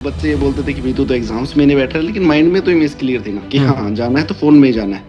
बच्चे ये बोलते थे कि भी तू तो एग्जाम्स में नहीं बैठ रहा, लेकिन माइंड में तो इमेज क्लियर थी ना कि हाँ जाना है तो फोन में ही जाना है।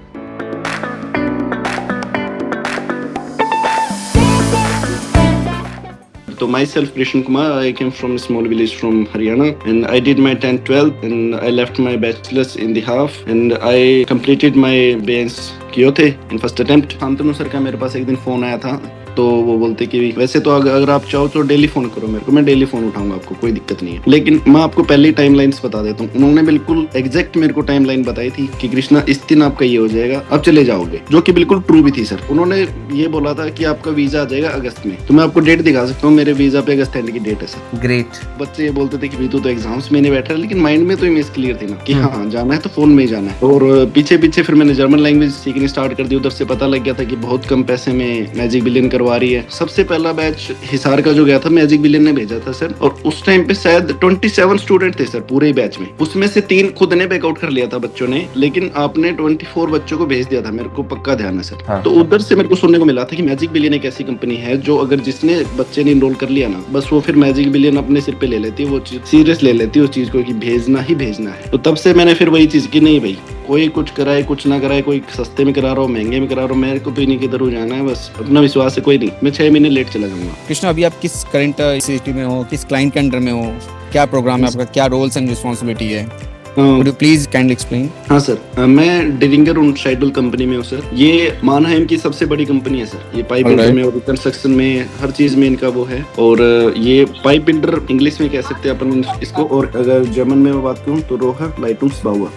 So myself, Krishan Kumar, I came from a small village from Haryana, and I did my 10th, 12th, and I left my bachelor's in the half, and I completed my BS कियोथे in first attempt। Shantanu sir का मेरे पास एक दिन phone आया था, तो वो बोलते कि वैसे तो अगर आप चाहो तो डेली फोन करो मेरे को, मैं डेली फोन उठाऊंगा, आपको कोई दिक्कत नहीं है। लेकिन मैं आपको पहले ही टाइमलाइंस बता देता हूँ। उन्होंने बिल्कुल एग्जैक्ट मेरे को टाइमलाइन बताई थी कि कृष्णा इस दिन आपका ये हो जाएगा, अब चले जाओगे, जो कि बिल्कुल ट्रू भी थी सर। उन्होंने ये बोला था कि आपका वीजा आ जाएगा अगस्त में, तो मैं आपको डेट दिखा सकता हूँ, मेरे वीजा पे अगस्त एंड की डेट है सर। ग्रेट। बच्चे ये बोलते थे कि तू तो एग्जाम्स में नहीं बैठ रहा, लेकिन माइंड में तो इमेज क्लियर थी ना कि हाँ जाना है तो फोन में ही जाना है। और पीछे पीछे फिर मैंने जर्मन लैंग्वेज सीखनी स्टार्ट कर दी। उधर से पता लग गया था कि बहुत कम पैसे में मैजिक बिलियन करवा रही है। सबसे पहला बैच हिसार का जो गया था, मैजिक बिलियन ने भेजा था सर, और उस टाइम पे शायद 27 स्टूडेंट थे सर पूरे बैच में। उसमें से 3 खुद ने बैकआउट कर लिया था बच्चों ने, लेकिन आपने 24 बच्चों को भेज दिया था, मेरे को पक्का ध्यान है सर। हाँ। तो उधर से मेरे को सुनने को मिला था कि मैजिक बिलियन एक ऐसी कंपनी है जो अगर जिसने बच्चे ने इनरोल कर लिया ना, बस वो फिर मैजिक बिलियन अपने सिर पे ले लेती है, वो सीरियस ले लेती है उस चीज को कि भेजना ही भेजना है। तो तब से मैंने फिर वही चीज की, नहीं भाई कोई कुछ कराए कुछ ना कराए, कोई सस्ते में करा रहा हो महंगे में करा रहा हो, मेरे को तो इन्हीं के इधर जाना है, बस अपना विश्वास है, कोई नहीं, मैं 6 महीने लेट चला जाऊंगा। कृष्णा, अभी आप किस करंट सिटी में हो, किस क्लाइंट के अंडर में हो, क्या प्रोग्राम है आपका, क्या रोल्स एंड रिस्पॉन्सिबिलिटी है? Would you please kindly explain? हाँ सर, मैं डिरिंगर उन शेड्यूल कंपनी में हूँ सर। ये मानहेम की सबसे बड़ी कंपनी है सर। ये पाइप बिल्डर में और कंस्ट्रक्शन में हर चीज में इनका वो है। और ये पाइप बिल्डर इंग्लिश में कह सकते हैं अपन इसको, और अगर जर्मन में मैं बात करूँ तो रोहर लाइटूस बाउआ।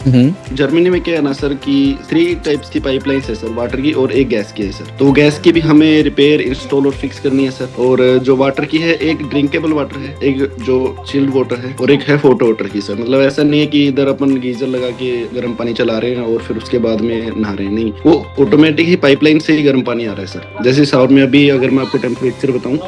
जर्मनी में क्या है ना सर कि 3 टाइप्स की पाइपलाइंस है सर, वाटर की और एक गैस की है सर। तो गैस की भी हमें रिपेयर इंस्टॉल और फिक्स करनी है सर। और जो वाटर की है, एक ड्रिंकेबल वाटर है, एक जो चिल्ड वाटर है, और एक है फोटो वाटर की सर। मतलब ऐसा नहीं है कि अपन गीजर लगा के गर्म पानी चला रहे हैं और फिर उसके बाद में नहा रहे हैं, नहीं, वो ऑटोमेटिक ही पाइपलाइन से ही गर्म पानी आ रहा है सर। जैसे शावर में अभी अगर मैं आपको टेम्परेचर बताऊं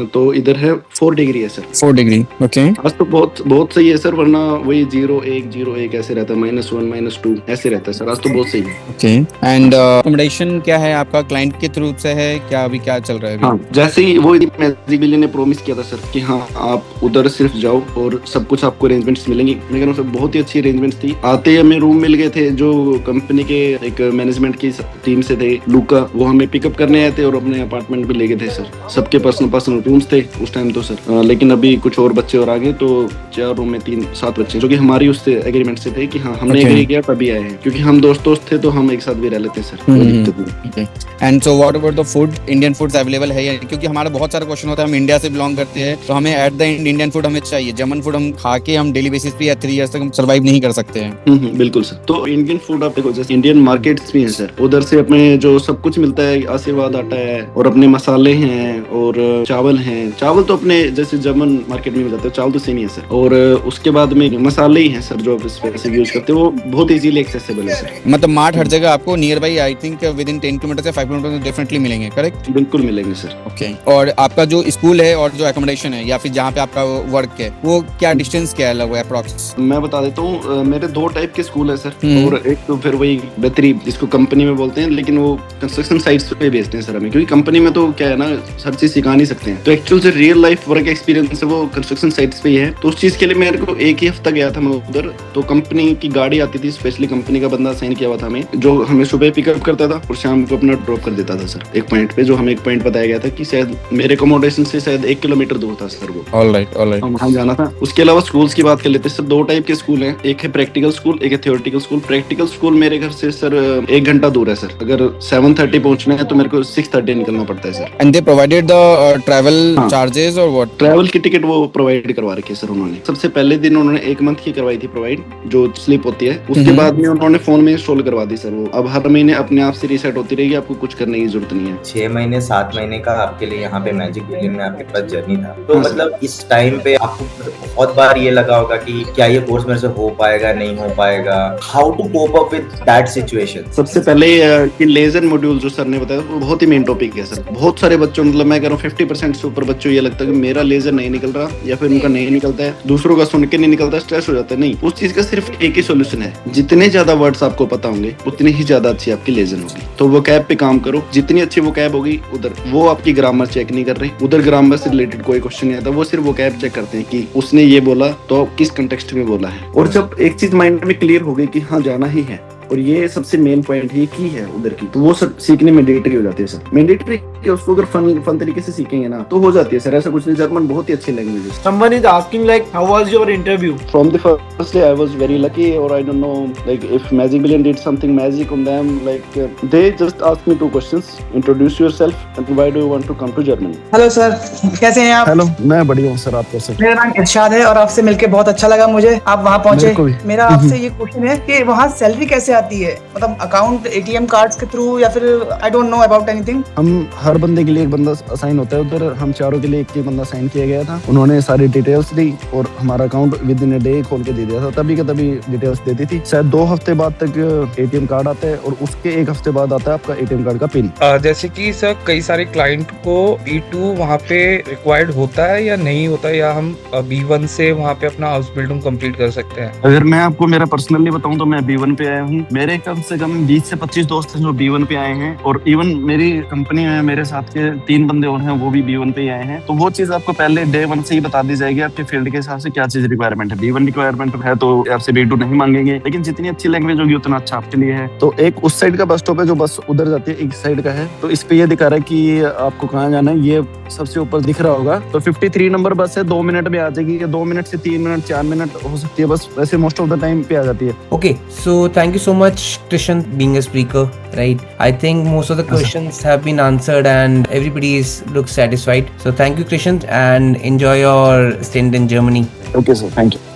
तो इधर है 4 डिग्री है सर। 4 degree, okay. आज तो बहुत बहुत सही है सर, वरना वही 0-1 ऐसे रहता है, -1 -2 ऐसे रहता है सर। आज तो बहुत सही है। ओके। एंड अकोमोडेशन क्या है आपका, क्लाइंट के थ्रू से है क्या, अभी क्या चल रहा है? हाँ, जैसे ही वो मैजिक बिलियन ने प्रॉमिस किया था सर कि हाँ आप उधर सिर्फ जाओ और सब कुछ आपको अरेंजमेंट्स मिलेंगी। मैं कह रहा हूँ सर बहुत ही अच्छी अरेंजमेंट्स थी। आते ही हमें रूम मिल गए थे, जो कंपनी के एक मैनेजमेंट की टीम से थे, लूका, वो हमें पिकअप करने आए थे और अपने अपार्टमेंट भी ले गए थे सर। सबके पर्सनल रूम्स थे उस टाइम तो सर। लेकिन अभी कुछ और बच्चे और आ गए, तो 4 रूम में 7 बच्चे, जो कि हमारी उससे एग्रीमेंट से थे कि हाँ हमने एग्री किया तभी आए हैं, क्योंकि हम दोस्त थे तो हम एक साथ भी रह लेते सर, कोई दिक्कत नहीं। And so what about the food, Indian foods available है? क्योंकि हमारा बहुत सारा क्वेश्चन होता है, हम इंडिया से बिलोंग करते हैं तो हमें at the end Indian food हमें चाहिए। जर्मन फूड हम खा के हम डेली बेसिस पे या 3 इयर्स तक हम सर्वाइव नहीं कर सकते हैं। बिल्कुल सर। तो इंडियन फूड आप देखो, जैसे इंडियन मार्केट्स भी हैं सर, उधर से अपने जो सब कुछ मिलता है, आशीर्वाद आटा है और अपने मसाले हैं और चावल हैं। चावल तो अपने जैसे जर्मन मार्केट में मिल जाते हैं, चावल तो सेम ही है सर। और उसके बाद में मसाले ही हैं सर जो आप इस वजह से यूज करते हैं, वो बहुत इजीली एक्सेसिबल है सर। मतलब मार्ट हर जगह आपको near by, I think with in 10 kilometre से 5 किलोमीटर डेफिनेटली मिलेंगे, करेक्ट? बिल्कुल मिलेंगे सर। ओके। और आपका जो स्कूल है और जो एकोमोडेशन है या फिर जहाँ पे आपका वर्क है, वो क्या डिस्टेंस क्या है लगभग अप्रॉक्स? मैं बता देता हूँ, मेरे 2 टाइप के स्कूल है सर। और एक तो फिर वही बेहतरी जिसको कंपनी में बोलते हैं, लेकिन वो कंस्ट्रक्शन साइट्स पे भेजते हैं सर हमें, क्योंकि कंपनी में तो क्या है ना हर चीज सिखा नहीं सकते हैं। तो एक्चुअल से रियल लाइफ वर्क एक्सपीरियंस है वो कंस्ट्रक्शन साइट्स पे ही है। तो उस चीज के लिए मेरे को 1 ही हफ्ता गया था मैं उधर। तो कंपनी की गाड़ी आती थी, स्पेशली कंपनी का बंदा साइन किया हुआ था हमें, जो हमें सुबह पिकअप करता था और शाम को अपना ड्रॉप कर देता था सर एक पॉइंट पे, जो हमें एक पॉइंट बताया गया था कि शायद मेरे अकोमोडेशन से शायद 1 किलोमीटर दूर था सर वो। ऑलराइट वहाँ जाना था। उसके अलावा स्कूल्स की बात कर लेते हैं सर। 2 टाइप के स्कूल हैं, एक है प्रैक्टिकल स्कूल, एक है थियोरेटिकल स्कूल। प्रैक्टिकल स्कूल मेरे घर से सर 1 घंटा दूर है सर। अगर 7:30 पहुंचना है तो मेरे को 6:30 निकलना पड़ता है sir. And they provided the travel charges और व्हाट? ट्रैवल की टिकट वो प्रोवाइड करवा रखी है सर उन्होंने। सबसे पहले दिन उन्होंने 1 मंथ की करवाई थी प्रोवाइड, जो स्लिप होती है। उसके बाद में उन्होंने फोन में इंस्टॉल करवा दी सर वो। अब हर महीने अपने आप से रीसेट होती रहेगी, आपको कुछ करने की जरूरत नहीं है। 6 महीने 7 महीने का आपके लिए यहाँ पे मैजिक बिलियन में आपके पास जर्नी था। तो मतलब इस टाइम पे आपको बहुत बार ये लगा होगा कि क्या ये कोर्स मेरे से हो पाएगा नहीं हो पाएगा, how to cope up with that situation? सबसे पहले लेजर मॉड्यूल जो सर ने बताया वो बहुत ही मेन टॉपिक है सर। बहुत सारे बच्चों, मतलब मैं कह रहा हूँ 50% से ऊपर बच्चों ये लगता है कि मेरा लेजर नहीं निकल रहा, या फिर उनका नहीं निकलता है, दूसरों का सुन के नहीं निकलता, स्ट्रेस हो जाता है। नहीं, उस चीज का सिर्फ एक ही सोल्यूशन है, जितने ज्यादा वर्ड्स आपको पता होंगे उतनी ही ज्यादा अच्छी आपकी लेजर होगी। तो वो कैब पे काम करो, जितनी अच्छी वो कैब होगी उधर वो आपकी ग्रामर चेक नहीं कर रही, उधर ग्रामर से रिलेटेड कोई क्वेश्चन नहीं आता, वो सिर्फ वो कैब चेक करते हैं कि उसने ये बोला तो किस कंटेक्स्ट में बोला है। और जब एक चीज माइंड में क्लियर हो गई कि हाँ जाना ही है, और ये सबसे मेन पॉइंट ही की है उधर की, तो वो सब सीखने मैंडेटरी हो जाती है सर। मैंडेटरी कि उसको अगर फन तरीके से सीखेंगे ना तो हो जाती है सर, ऐसा कुछ नहीं। जर्मन बहुत ही अच्छी लैंग्वेज है। Someone is asking like how was your interview? From the first day I was very lucky, or I don't know like if Magic Billion did something magic on them, like they just asked me 2 questions, introduce yourself and why do you want to come to Germany। Hello sir, कैसे हैं आप? Hello, मैं बढ़िया हूँ sir, आप कैसे? मेरा नाम इरशाद है और आपसे मिलके बहुत अच्छा लगा मुझे। आप वहाँ पहुँचे, मेरा आपसे ये क्वेश्चन है कि वहाँ सैलरी कैसे आती है, मतलब अकाउंट ATM कार्ड्स के थ्रू या फिर I don't know about anything. हम हर बंदे के लिए एक बंदा असाइन होता है उधर, हम चारों के लिए एक बंदा असाइन किया गया था। उन्होंने सारी डिटेल्स दी और हमारा account with in a day खोल के दे दिया था। तभी के तभी डिटेल्स देती थी। शायद 2 हफ्ते बाद तक ATM कार्ड आता है और उसके 1 हफ्ते बाद आता है आपका ATM कार्ड का पिन। जैसे कि सर कई सारे क्लाइंट को B2 वहाँ पे रिक्वायर्ड होता है या नहीं होता है, या हम B1 से वहाँ पे अपना हाउस बिल्डिंग कंप्लीट कर सकते हैं? अगर मैं आपको मेरा पर्सनली बताऊं तो मैं B1 पे आया हूँ। मेरे कम से कम 20 से 25 दोस्त हैं जो B1 पे आए हैं, और इवन मेरी कंपनी में मेरे साथ के 3 बंदे और हैं वो भी B1 पे ही आए हैं। तो वो चीज आपको पहले डे 1 से ही बता दी जाएगी आपके फील्ड के हिसाब से क्या चीज रिक्वायरमेंट है। B1 रिक्वायरमेंट है तो आपसे B2 नहीं मांगेंगे, लेकिन जितनी अच्छी लैंग्वेज होगी उतना अच्छा आपके लिए है। तो एक उस साइड का बस स्टॉप है जो बस उधर जाती है, एक साइड का है। तो इस पे ये दिखा रहा है कि आपको कहाँ जाना है, ये सबसे ऊपर दिख रहा होगा। तो 53 नंबर बस है, 2 मिनट में आ जाएगी, या 2 मिनट से 3 मिनट 4 मिनट हो सकती है बस, वैसे मोस्ट ऑफ द टाइम पे आ जाती है। Okay, so thank you so much, Krishan, being a speaker, right? I think most of the questions have been answered and everybody looks satisfied. So thank you, Krishan, and enjoy your stint in Germany. Okay sir, thank you.